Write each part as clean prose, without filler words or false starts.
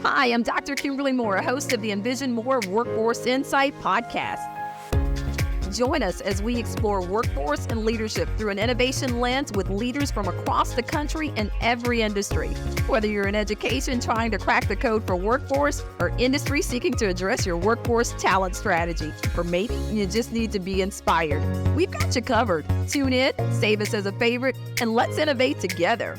Hi, I'm Dr. Kimberly Moore, host of the Envision More Workforce Insight podcast. Join us as we explore workforce and leadership through an innovation lens with leaders from across the country in every industry. Whether you're in education trying to crack the code for workforce or industry seeking to address your workforce talent strategy, or maybe you just need to be inspired, we've got you covered. Tune in, save us as a favorite, and let's innovate together.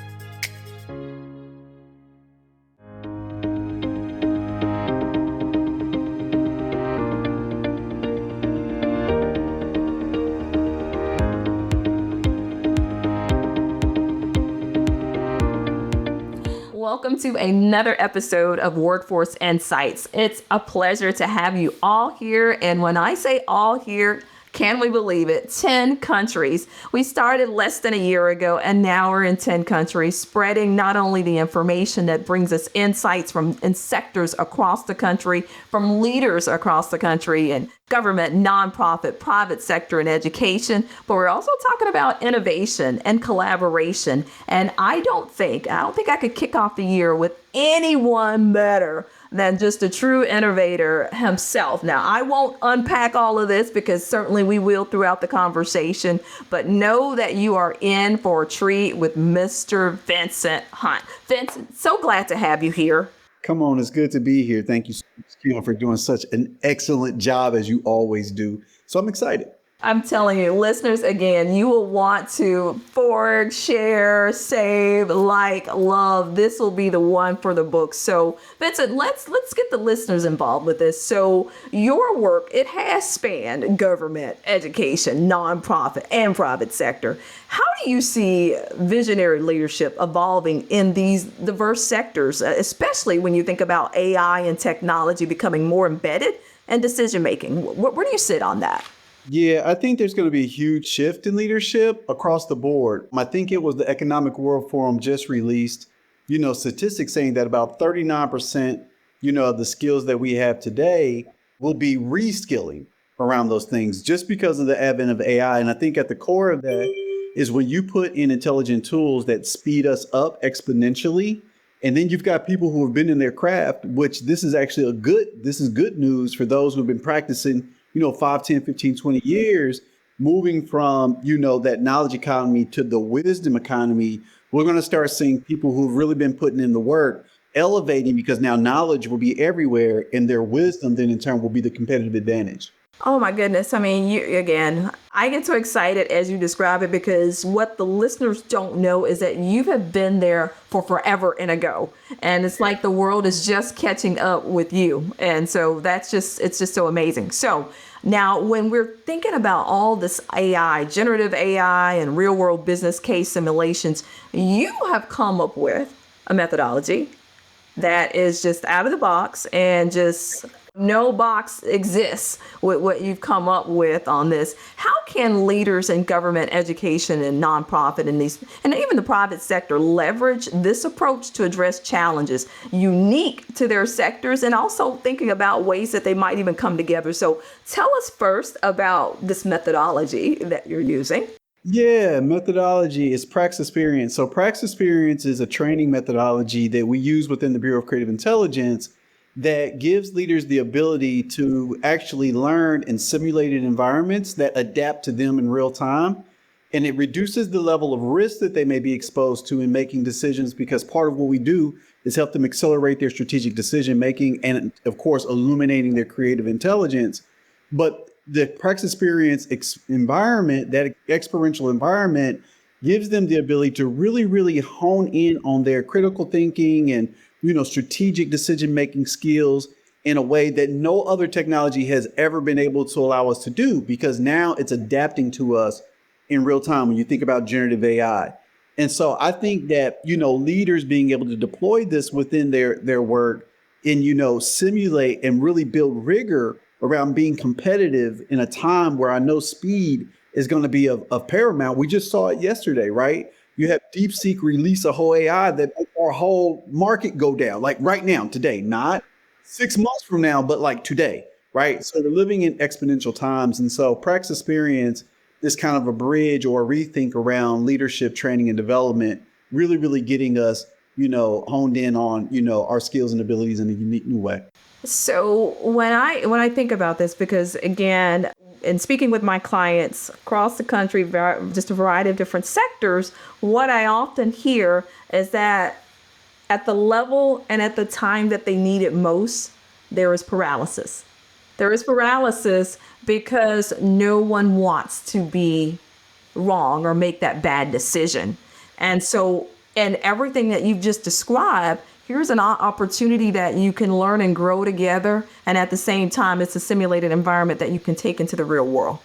Welcome to another episode of Workforce Insights. It's a pleasure to have you all here. And when I say all here, can we believe it? 10 countries. We started less than a year ago, and now we're in 10 countries, spreading not only the information that brings us insights in sectors across the country, from leaders across the country, and government, nonprofit, private sector, and education, but we're also talking about innovation and collaboration. And I don't think I could kick off the year with anyone better than just a true innovator himself. Now, I won't unpack all of this because certainly we will throughout the conversation, but know that you are in for a treat with Mr. Vincent Hunt. Vincent, so glad to have you here. Come on, it's good to be here. Thank you so much, Kim, for doing such an excellent job as you always do. So I'm excited. I'm telling you, listeners, again, you will want to forward, share, save, like, love. This will be the one for the book. So, Vincent, let's get the listeners involved with this. So, your work, it has spanned government, education, nonprofit, and private sector. How do you see visionary leadership evolving in these diverse sectors, especially when you think about AI and technology becoming more embedded in decision making? Where do you sit on that? Yeah, I think there's going to be a huge shift in leadership across the board. I think it was the Economic World Forum just released, statistics saying that about 39%, of the skills that we have today will be reskilling around those things just because of the advent of AI. And I think at the core of that is when you put in intelligent tools that speed us up exponentially, and then you've got people who have been in their craft, which this is actually this is good news for those who've been practicing 5, 10, 15, 20 years, moving from, that knowledge economy to the wisdom economy. We're going to start seeing people who've really been putting in the work elevating because now knowledge will be everywhere and their wisdom then in turn will be the competitive advantage. Oh my goodness. I mean, I get so excited as you describe it because what the listeners don't know is that you have been there for forever and ago. And it's like the world is just catching up with you. And so it's just so amazing. So now when we're thinking about all this AI, generative AI and real world business case simulations, you have come up with a methodology that is just out of the box and just no box exists with what you've come up with on this. How can leaders in government, education, and nonprofit and even the private sector leverage this approach to address challenges unique to their sectors and also thinking about ways that they might even come together? So tell us first about this methodology that you're using. Yeah, methodology is Praxisperience. So Praxisperience is a training methodology that we use within the Bureau of Creative Intelligence that gives leaders the ability to actually learn in simulated environments that adapt to them in real time. And it reduces the level of risk that they may be exposed to in making decisions because part of what we do is help them accelerate their strategic decision making and, of course, illuminating their creative intelligence. But the Praxisperience environment, that experiential environment, gives them the ability to really, really hone in on their critical thinking and strategic decision-making skills in a way that no other technology has ever been able to allow us to do, because now it's adapting to us in real time when you think about generative AI. And so I think that, leaders being able to deploy this within their work and, simulate and really build rigor around being competitive in a time where I know speed is going to be of paramount. We just saw it yesterday, right? You have DeepSeek release a whole AI that make our whole market go down, like right now, today, not 6 months from now, but like today, right? So we're living in exponential times. And so Praxisperience is kind of a bridge or a rethink around leadership training and development, really, really getting us honed in on, our skills and abilities in a unique new way. So when I think about this, because again, in speaking with my clients across the country, just a variety of different sectors, what I often hear is that at the level and at the time that they need it most, there is paralysis. There is paralysis because no one wants to be wrong or make that bad decision. And so, in everything that you've just described, here's an opportunity that you can learn and grow together. And at the same time, it's a simulated environment that you can take into the real world.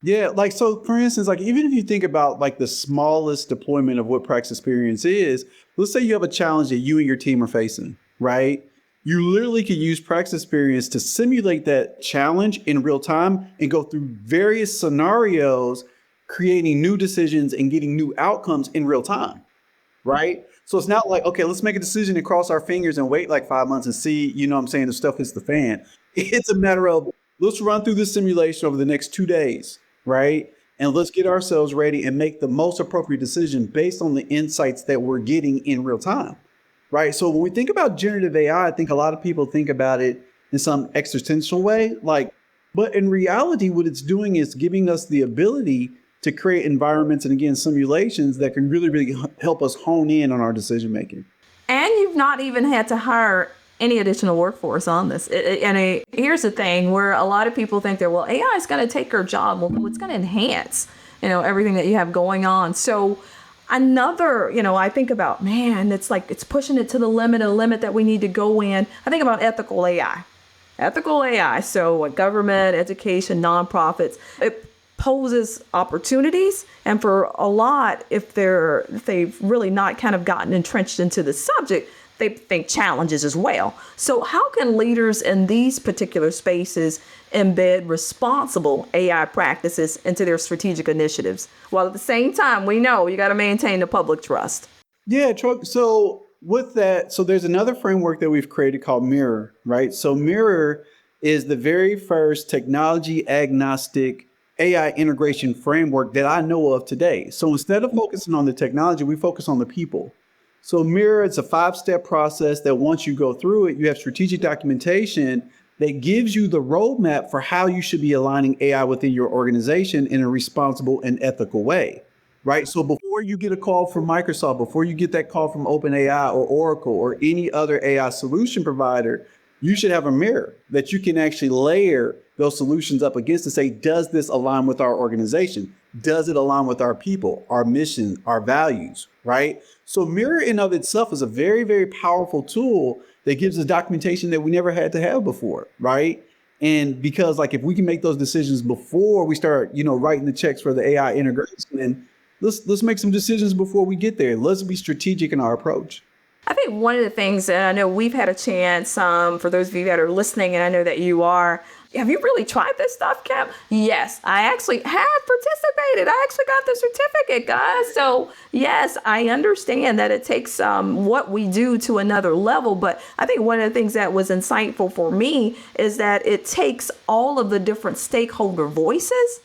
Yeah, like so for instance, like even if you think about like the smallest deployment of what Praxisperience is, let's say you have a challenge that you and your team are facing, right? You literally can use Praxisperience to simulate that challenge in real time and go through various scenarios, creating new decisions and getting new outcomes in real time, right? So it's not like, okay, let's make a decision and cross our fingers and wait like 5 months and see, what I'm saying, the stuff hits the fan. It's a matter of let's run through this simulation over the next 2 days, right? And let's get ourselves ready and make the most appropriate decision based on the insights that we're getting in real time, right? So when we think about generative AI, I think a lot of people think about it in some existential way, but in reality, what it's doing is giving us the ability to create environments and again, simulations that can really, really help us hone in on our decision making. And you've not even had to hire any additional workforce on this. Here's the thing where a lot of people think that, well, AI is going to take your job. Well, it's going to enhance, everything that you have going on. So I think about, man, it's like it's pushing it to the limit that we need to go in. I think about ethical AI. Ethical AI. So government, education, nonprofits, it poses opportunities. And for a lot, if they've really not kind of gotten entrenched into the subject, they think challenges as well. So how can leaders in these particular spaces embed responsible AI practices into their strategic initiatives? While at the same time, we know you got to maintain the public trust. Yeah, so with that, so there's another framework that we've created called Mirror, right? So Mirror is the very first technology agnostic AI integration framework that I know of today. So instead of focusing on the technology, we focus on the people. So Mirror, it's a 5-step process that once you go through it, you have strategic documentation that gives you the roadmap for how you should be aligning AI within your organization in a responsible and ethical way, right? So before you get a call from Microsoft, before you get that call from OpenAI or Oracle or any other AI solution provider, you should have a mirror that you can actually layer those solutions up against to say, does this align with our organization? Does it align with our people, our mission, our values, right? So Mirror in of itself is a very, very powerful tool that gives us documentation that we never had to have before, right? And because like if we can make those decisions before we start, writing the checks for the AI integration, then let's make some decisions before we get there. Let's be strategic in our approach. I think one of the things that I know we've had a chance, for those of you that are listening, and I know that you are, have you really tried this stuff, Cap? Yes, I actually have participated. I actually got the certificate, guys. So yes, I understand that it takes what we do to another level. But I think one of the things that was insightful for me is that it takes all of the different stakeholder voices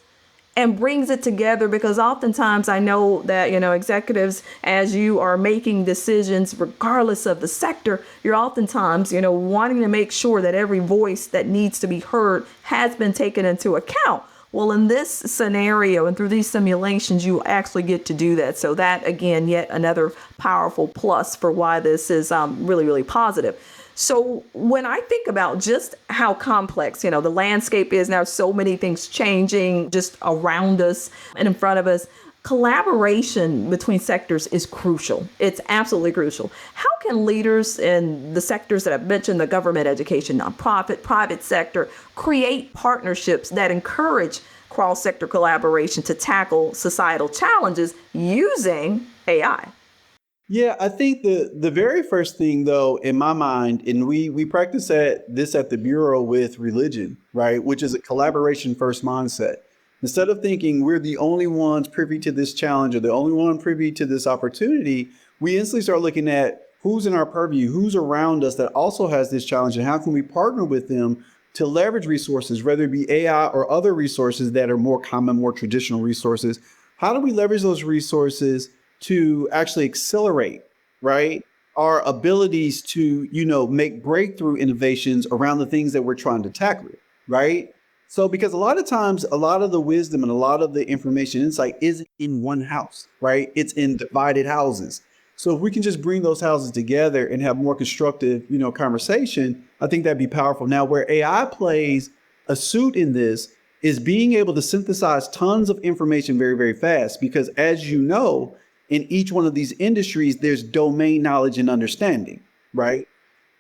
and brings it together, because oftentimes I know that, executives, as you are making decisions, regardless of the sector, you're oftentimes, wanting to make sure that every voice that needs to be heard has been taken into account. Well, in this scenario and through these simulations, you actually get to do that. So that, again, yet another powerful plus for why this is really, really positive. So when I think about just how complex, the landscape is now, so many things changing just around us and in front of us, collaboration between sectors is crucial. It's absolutely crucial. How can leaders in the sectors that I've mentioned, the government, education, nonprofit, private sector, create partnerships that encourage cross-sector collaboration to tackle societal challenges using AI? Yeah, I think the very first thing though, in my mind, and we practice at the Bureau with religion, right? Which is a collaboration first mindset. Instead of thinking we're the only ones privy to this challenge or the only one privy to this opportunity, we instantly start looking at who's in our purview, who's around us that also has this challenge, and how can we partner with them to leverage resources, whether it be AI or other resources that are more common, more traditional resources. How do we leverage those resources to actually accelerate, right, our abilities to, make breakthrough innovations around the things that we're trying to tackle, right? So, because a lot of times, a lot of the wisdom and a lot of the information insight isn't in one house, right? It's in divided houses. So if we can just bring those houses together and have more constructive, conversation, I think that'd be powerful. Now, where AI plays a suit in this is being able to synthesize tons of information very, very fast. Because as you know, in each one of these industries, there's domain knowledge and understanding, right?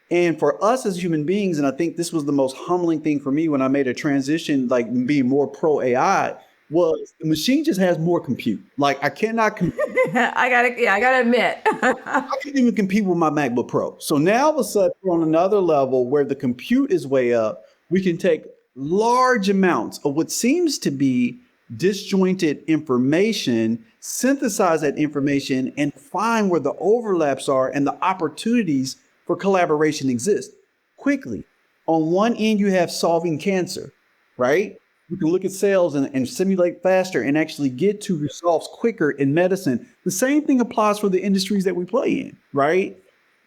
And for us as human beings, and I think this was the most humbling thing for me when I made a transition, like being more pro AI, was the machine just has more compute. Like I cannot I gotta admit. I couldn't even compete with my MacBook Pro. So now all of a sudden we're on another level where the compute is way up. We can take large amounts of what seems to be disjointed information, synthesize that information, and find where the overlaps are and the opportunities for collaboration exist quickly. On one end, you have solving cancer, right? You can look at cells and simulate faster and actually get to results quicker in medicine. The same thing applies for the industries that we play in, right?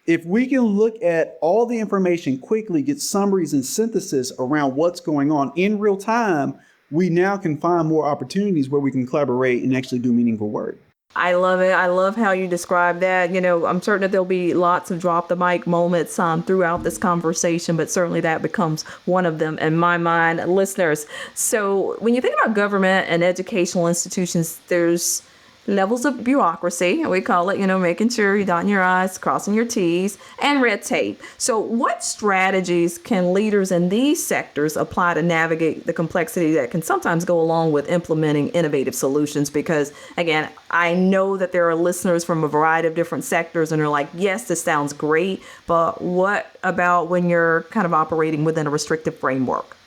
If we can look at all the information quickly, get summaries and synthesis around what's going on in real time, we now can find more opportunities where we can collaborate and actually do meaningful work. I love it. I love how you describe that. I'm certain that there'll be lots of drop the mic moments throughout this conversation, but certainly that becomes one of them in my mind, listeners. So when you think about government and educational institutions, there's levels of bureaucracy, we call it, making sure you're dotting your I's, crossing your T's, and red tape. So what strategies can leaders in these sectors apply to navigate the complexity that can sometimes go along with implementing innovative solutions? Because again, I know that there are listeners from a variety of different sectors and are like, yes, this sounds great, but what about when you're kind of operating within a restrictive framework?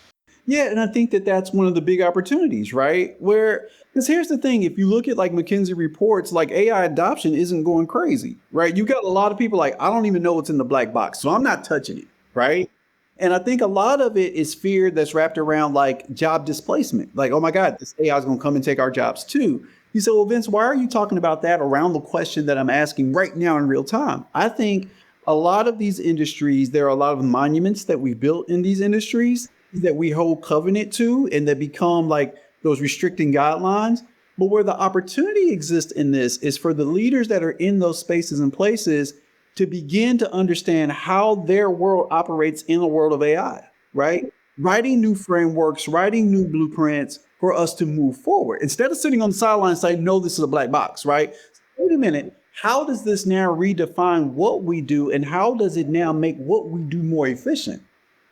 Yeah, and I think that that's one of the big opportunities, right? Because here's the thing, if you look at like McKinsey reports, like AI adoption isn't going crazy, right? You got a lot of people like, I don't even know what's in the black box, so I'm not touching it, right? And I think a lot of it is fear that's wrapped around like job displacement. Like, oh my God, this AI is going to come and take our jobs too. You say, well, Vince, why are you talking about that around the question that I'm asking right now in real time? I think a lot of these industries, there are a lot of monuments that we've built in these industries that we hold covenant to and that become like those restricting guidelines. But where the opportunity exists in this is for the leaders that are in those spaces and places to begin to understand how their world operates in a world of AI, right? Writing new frameworks, writing new blueprints for us to move forward. Instead of sitting on the sidelines saying, no, this is a black box, right? Wait a minute. How does this now redefine what we do and how does it now make what we do more efficient?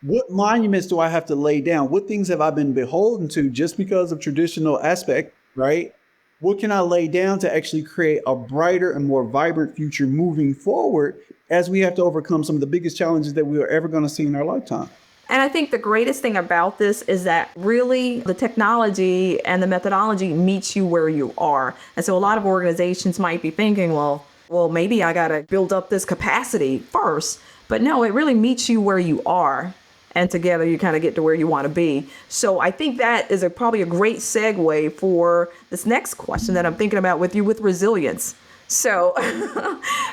What monuments do I have to lay down? What things have I been beholden to just because of traditional aspect, right? What can I lay down to actually create a brighter and more vibrant future moving forward as we have to overcome some of the biggest challenges that we are ever going to see in our lifetime? And I think the greatest thing about this is that really the technology and the methodology meets you where you are. And so a lot of organizations might be thinking, well, maybe I got to build up this capacity first. But no, it really meets you where you are. And together you kind of get to where you want to be. So I think that is probably a great segue for this next question that I'm thinking about with you with resilience. So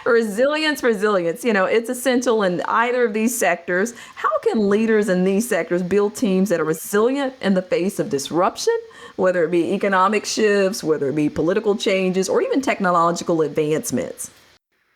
resilience, it's essential in either of these sectors. How can leaders in these sectors build teams that are resilient in the face of disruption, whether it be economic shifts, whether it be political changes, or even technological advancements?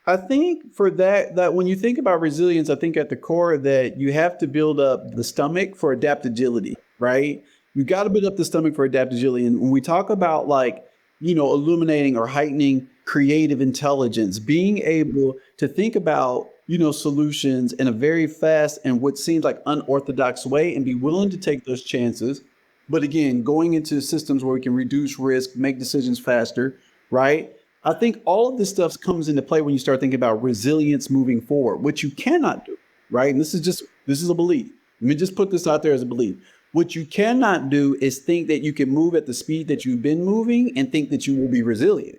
I think for that when you think about resilience, I think at the core of that, you have to build up the stomach for adaptability, right? You got to build up the stomach for adaptability. And when we talk about like, illuminating or heightening creative intelligence, being able to think about, solutions in a very fast and what seems like unorthodox way and be willing to take those chances. But again, going into systems where we can reduce risk, make decisions faster, right? I think all of this stuff comes into play when you start thinking about resilience moving forward, which you cannot do, right? And this is a belief. Let me just put this out there as a belief. What you cannot do is think that you can move at the speed that you've been moving and think that you will be resilient.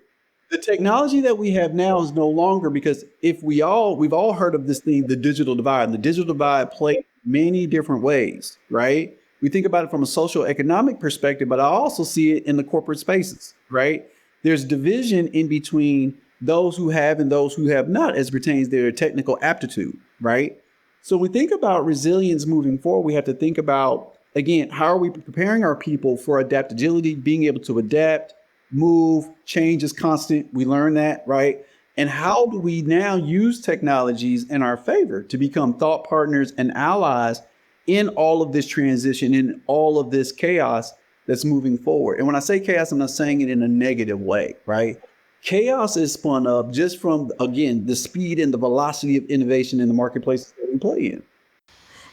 The technology that we have now is no longer, because we've all heard of this thing, the digital divide, and the digital divide plays many different ways, right? We think about it from a social economic perspective, but I also see it in the corporate spaces, right? There's division in between those who have and those who have not as pertains their technical aptitude, right? So we think about resilience moving forward. We have to think about, again, how are we preparing our people for adaptability, being able to adapt, move, change is constant. We learn that, right? And how do we now use technologies in our favor to become thought partners and allies in all of this transition, in all of this chaos that's moving forward? And when I say chaos, I'm not saying it in a negative way, right? Chaos is spun up just from, again, the speed and the velocity of innovation in the marketplace that we play in.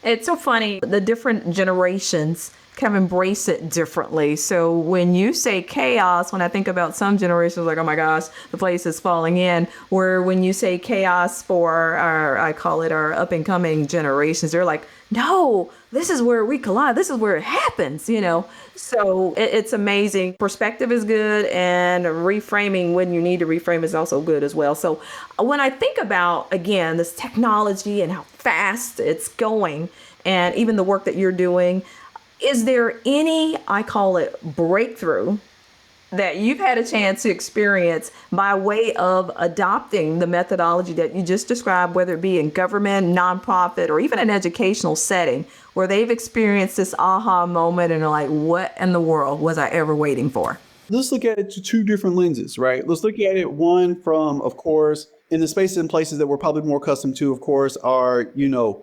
It's so funny. The different generations kind of embrace it differently. So when you say chaos, when I think about some generations, like, oh my gosh, the place is falling in. Where when you say chaos for our, I call it our up and coming generations, they're like, no, this is where we collide. This is where it happens, you know? So it's amazing. Perspective is good, and reframing when you need to reframe is also good as well. So when I think about, again, this technology and how fast it's going, and even the work that you're doing, is there any, I call it breakthrough, that you've had a chance to experience by way of adopting the methodology that you just described, whether it be in government, nonprofit, or even an educational setting, where they've experienced this aha moment and are like, what in the world was I ever waiting for? Let's look at it to two different lenses, right? Let's look at it one from, of course, in the spaces and places that we're probably more accustomed to, of course, are,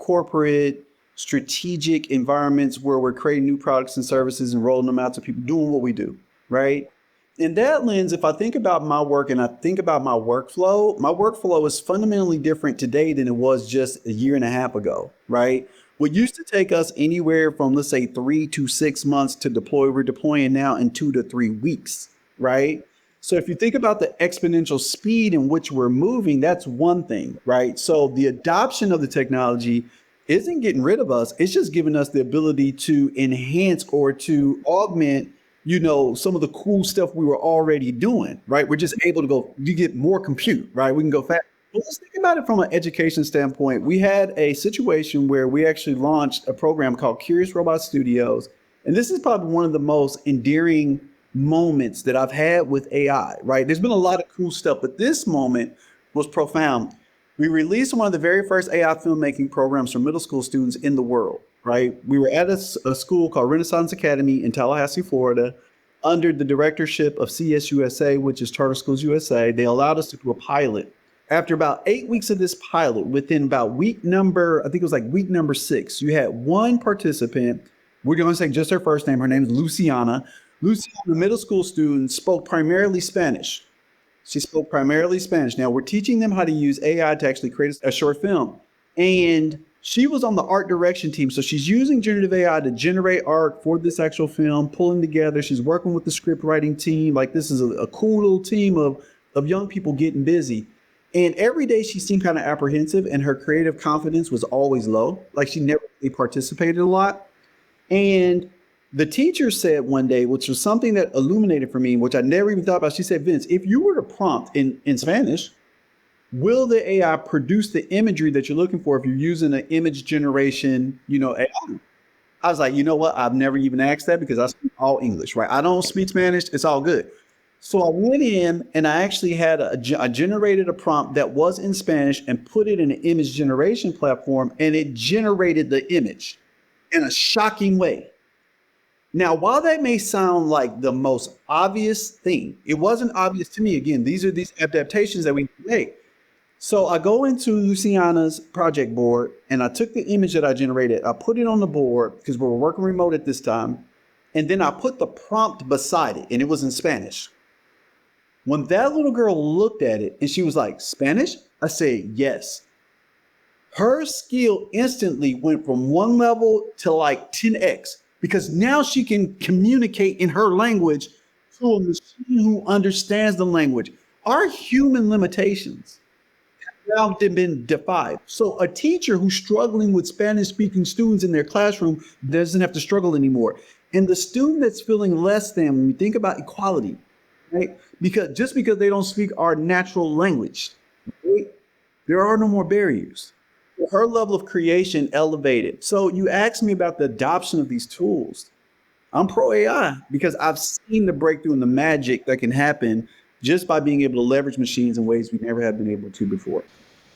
corporate, strategic environments where we're creating new products and services and rolling them out to people, doing what we do, right? In that lens, if I think about my work and I think about my workflow is fundamentally different today than it was just a year and a half ago, right? What used to take us anywhere from, let's say, 3 to 6 months to deploy, we're deploying now in 2 to 3 weeks, right? So if you think about the exponential speed in which we're moving, that's one thing, right? So the adoption of the technology isn't getting rid of us. It's just giving us the ability to enhance or to augment, some of the cool stuff we were already doing, right? We're just able to you get more compute, right? We can go fast. But let's think about it from an education standpoint. We had a situation where we actually launched a program called Curious Robot Studios. And this is probably one of the most endearing moments that I've had with AI, right? There's been a lot of cool stuff, but this moment was profound. We released one of the very first AI filmmaking programs for middle school students in the world, right? We were at a school called Renaissance Academy in Tallahassee, Florida, under the directorship of CSUSA, which is Charter Schools USA. They allowed us to do a pilot. After about 8 weeks of this pilot, within about week number 6, you had one participant. We're going to say just her first name. Her name is Luciana. Luciana, the middle school student, spoke primarily Spanish. She spoke primarily Spanish. Now we're teaching them how to use AI to actually create a short film. And she was on the art direction team. So she's using generative AI to generate art for this actual film, pulling together. She's working with the script writing team. Like, this is a cool little team of young people getting busy. And every day she seemed kind of apprehensive, and her creative confidence was always low. Like, she never really participated a lot. And the teacher said one day, which was something that illuminated for me, which I never even thought about. She said, Vince, if you were to prompt in Spanish, will the AI produce the imagery that you're looking for if you're using an image generation, AI? I was like, you know what? I've never even asked that because I speak all English, right? I don't speak Spanish. It's all good. So I went in and I actually had I generated a prompt that was in Spanish and put it in an image generation platform, and it generated the image in a shocking way. Now, while that may sound like the most obvious thing, it wasn't obvious to me. Again, these are these adaptations that we make. So I go into Luciana's project board and I took the image that I generated. I put it on the board because we were working remote at this time. And then I put the prompt beside it, and it was in Spanish. When that little girl looked at it and she was like, Spanish? I said, yes. Her skill instantly went from one level to like 10x. Because now she can communicate in her language to a machine who understands the language. Our human limitations have now been defied. So a teacher who's struggling with Spanish-speaking students in their classroom doesn't have to struggle anymore. And the student that's feeling less than, when we think about equality, right? Because they don't speak our natural language, right? There are no more barriers. Her level of creation elevated. So you asked me about the adoption of these tools. I'm pro AI because I've seen the breakthrough and the magic that can happen just by being able to leverage machines in ways we never have been able to before.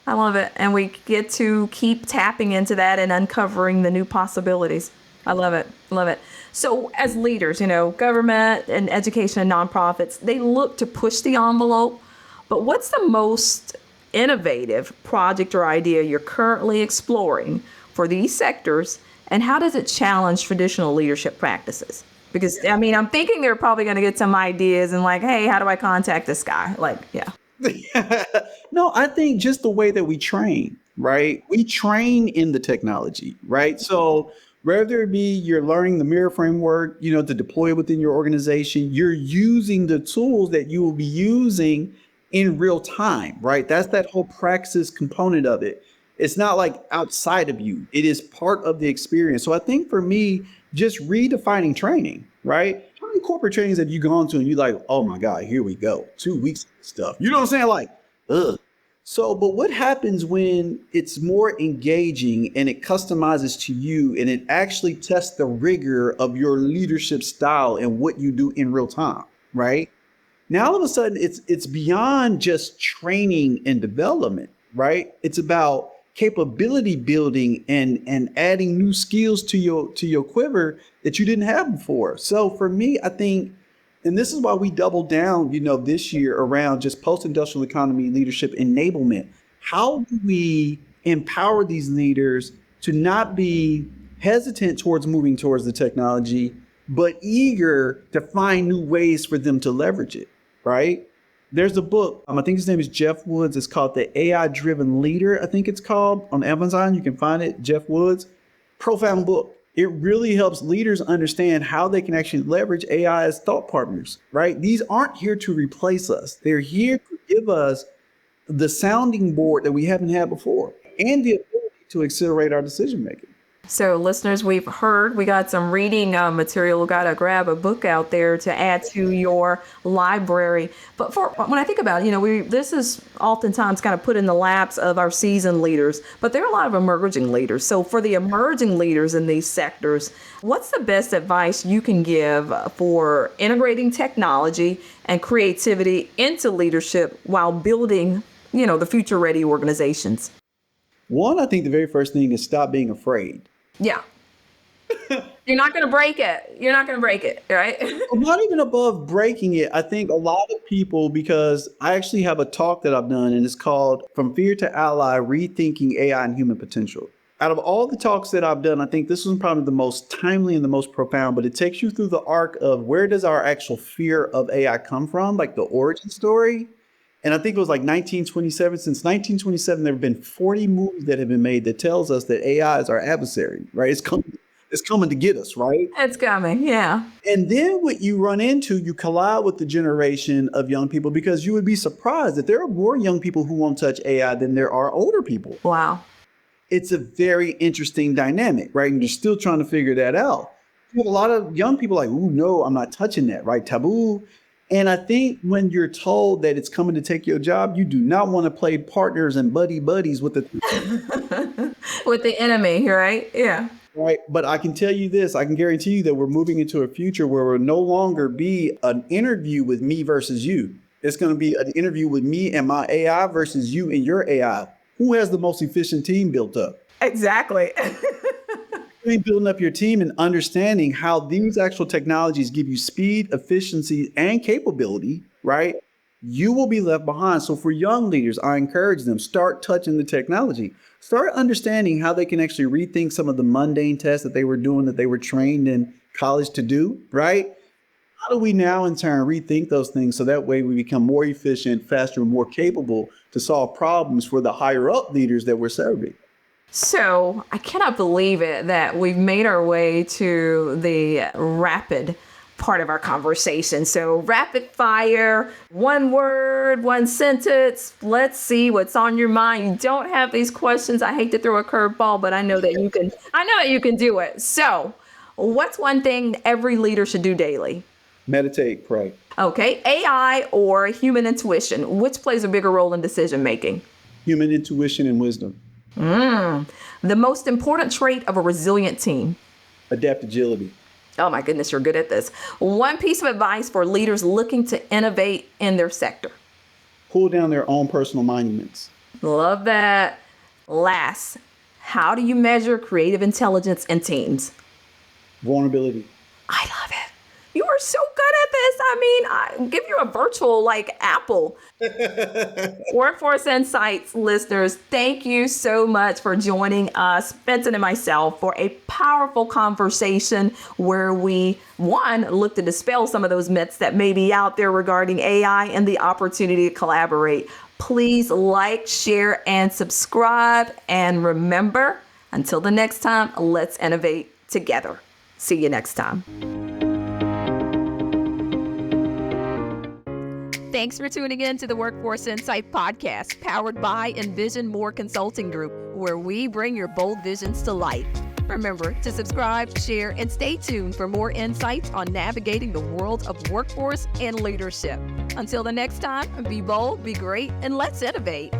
I love it. And we get to keep tapping into that and uncovering the new possibilities. I love it. Love it. So as leaders, government and education and nonprofits, they look to push the envelope. But what's the most innovative project or idea you're currently exploring for these sectors? And how does it challenge traditional leadership practices? Because, I'm thinking they're probably going to get some ideas and like, hey, how do I contact this guy? Like, yeah. No, I think just the way that we train, right? We train in the technology, right? So whether it be you're learning the mirror framework, to deploy it within your organization, you're using the tools that you will be using in real time, right? That's that whole praxis component of it. It's not like outside of you. It is part of the experience. So I think for me, just redefining training, right? How many corporate trainings have you gone to and you're like, oh my God, here we go. 2 weeks of stuff. You know what I'm saying? Like, ugh. So, but what happens when it's more engaging and it customizes to you and it actually tests the rigor of your leadership style and what you do in real time, right? Now, all of a sudden, it's beyond just training and development, right? It's about capability building and adding new skills to your quiver that you didn't have before. So for me, I think, and this is why we doubled down, this year around just post-industrial economy leadership enablement. How do we empower these leaders to not be hesitant towards moving towards the technology, but eager to find new ways for them to leverage it, right? There's a book, I think his name is Jeff Woods. It's called The AI-Driven Leader, I think it's called. On Amazon, you can find it, Jeff Woods. Profound book. It really helps leaders understand how they can actually leverage AI as thought partners, right? These aren't here to replace us. They're here to give us the sounding board that we haven't had before and the ability to accelerate our decision making. So listeners, we got some reading material. We got to grab a book out there to add to your library. But when I think about it, this is oftentimes kind of put in the laps of our seasoned leaders, but there are a lot of emerging leaders. So for the emerging leaders in these sectors, what's the best advice you can give for integrating technology and creativity into leadership while building, the future ready organizations? One, I think the very first thing is stop being afraid. Yeah. You're not going to break it. You're not going to break it, right? I'm not even above breaking it. I think a lot of people, because I actually have a talk that I've done and it's called From Fear to Ally, Rethinking AI and Human Potential. Out of all the talks that I've done, I think this was probably the most timely and the most profound, but it takes you through the arc of where does our actual fear of AI come from, like the origin story. And I think it was like 1927. Since 1927, there have been 40 movies that have been made that tells us that AI is our adversary, right? It's coming to get us, right? It's coming, yeah. And then what you run into, you collide with the generation of young people because you would be surprised that there are more young people who won't touch AI than there are older people. Wow. It's a very interesting dynamic, right? And you're still trying to figure that out. You have a lot of young people like, ooh, no, I'm not touching that, right? Taboo. And I think when you're told that it's coming to take your job, you do not want to play partners and buddies with the with the enemy, right? Yeah. Right. But I can tell you this, I can guarantee you that we're moving into a future where will no longer be an interview with me versus you. It's going to be an interview with me and my AI versus you and your AI. Who has the most efficient team built up? Exactly. Building up your team and understanding how these actual technologies give you speed, efficiency, and capability, right? You will be left behind. So for young leaders, I encourage them, start touching the technology. Start understanding how they can actually rethink some of the mundane tests that they were doing, that they were trained in college to do, right? How do we now in turn rethink those things so that way we become more efficient, faster, and more capable to solve problems for the higher up leaders that we're serving? So I cannot believe it that we've made our way to the rapid part of our conversation. So rapid fire, one word, one sentence. Let's see what's on your mind. You don't have these questions. I hate to throw a curveball, but I know that you can. I know that you can do it. So what's one thing every leader should do daily? Meditate, pray. Okay. AI or human intuition? Which plays a bigger role in decision making? Human intuition and wisdom. The most important trait of a resilient team? Adaptability. Oh my goodness, you're good at this. One piece of advice for leaders looking to innovate in their sector. Pull down their own personal monuments. Love that. Last, how do you measure creative intelligence in teams? Vulnerability. I love it. You are so good at this. I mean, I give you a virtual apple. Workforce Insights listeners, thank you so much for joining us, Vincent and myself, for a powerful conversation where we, one, look to dispel some of those myths that may be out there regarding AI and the opportunity to collaborate. Please like, share, and subscribe. And remember, until the next time, let's innovate together. See you next time. Thanks for tuning in to the Workforce Insight podcast, powered by Envision More Consulting Group, where we bring your bold visions to life. Remember to subscribe, share, and stay tuned for more insights on navigating the world of workforce and leadership. Until the next time, be bold, be great, and let's innovate.